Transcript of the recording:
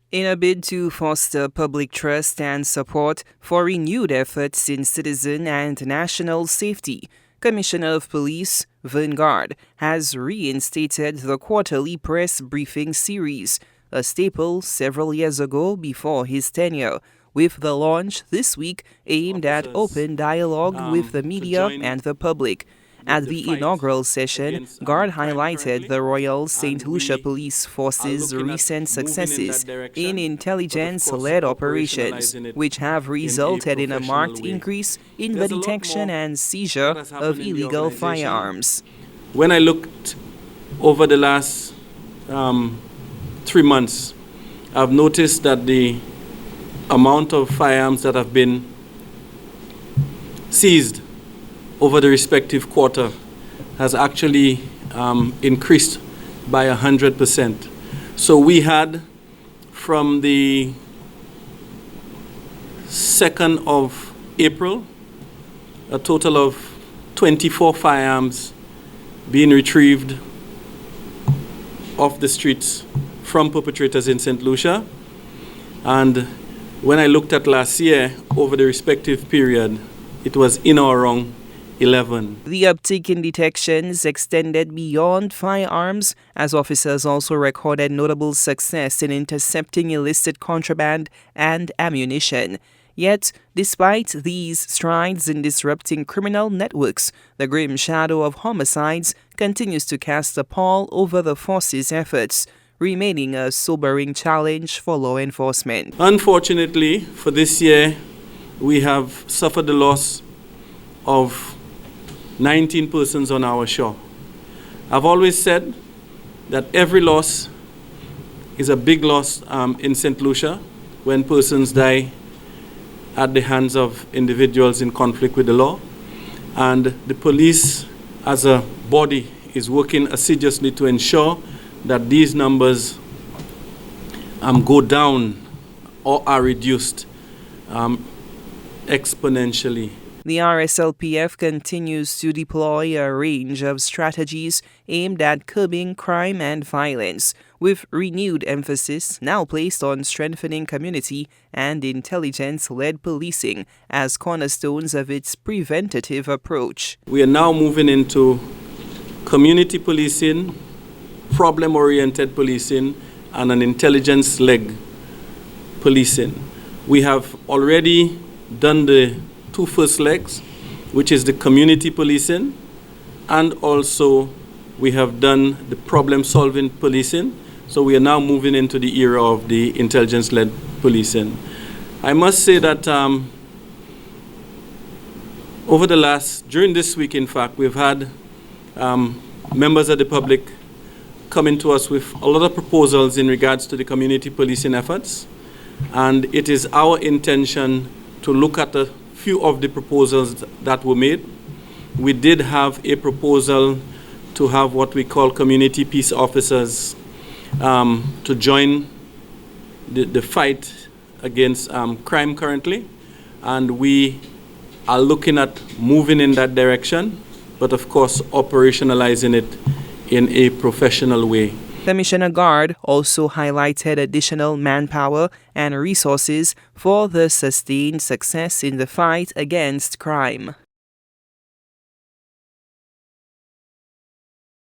In a bid to foster public trust and support for renewed efforts in citizen and national safety, Commissioner of Police Vanguard has reinstated the quarterly press briefing series, a staple several years ago before his tenure, with the launch this week aimed at open dialogue with the media and the public. At the inaugural session, Guard highlighted the Royal St. Lucia Police Force's recent successes in intelligence-led operations, which have resulted in a marked increase in the detection and seizure of illegal firearms. When I looked over the last 3 months, I've noticed that the amount of firearms that have been seized over the respective quarter has actually increased by 100%. So we had, from the 2nd of April, a total of 24 firearms being retrieved off the streets from perpetrators in St. Lucia. And when I looked at last year, over the respective period, it was in or around 11. The uptick in detections extended beyond firearms, as officers also recorded notable success in intercepting illicit contraband and ammunition. Yet, despite these strides in disrupting criminal networks, the grim shadow of homicides continues to cast a pall over the force's efforts, remaining a sobering challenge for law enforcement. Unfortunately, for this year, we have suffered the loss of 19 persons on our shore. I've always said that every loss is a big loss in St. Lucia when persons die at the hands of individuals in conflict with the law. And the police as a body is working assiduously to ensure that these numbers go down or are reduced exponentially. The RSLPF continues to deploy a range of strategies aimed at curbing crime and violence, with renewed emphasis now placed on strengthening community and intelligence-led policing as cornerstones of its preventative approach. We are now moving into community policing, problem-oriented policing, and an intelligence-led policing. We have already done the 2 first legs, which is the community policing, and also we have done the problem-solving policing. So we are now moving into the era of the intelligence-led policing. I must say that during this week, in fact, we've had members of the public coming to us with a lot of proposals in regards to the community policing efforts. And it is our intention to look at a few of the proposals that were made. We did have a proposal to have what we call community peace officers to join the fight against crime currently. And we are looking at moving in that direction, but of course operationalizing it in a professional way. Commissioner Guard also highlighted additional manpower and resources for the sustained success in the fight against crime.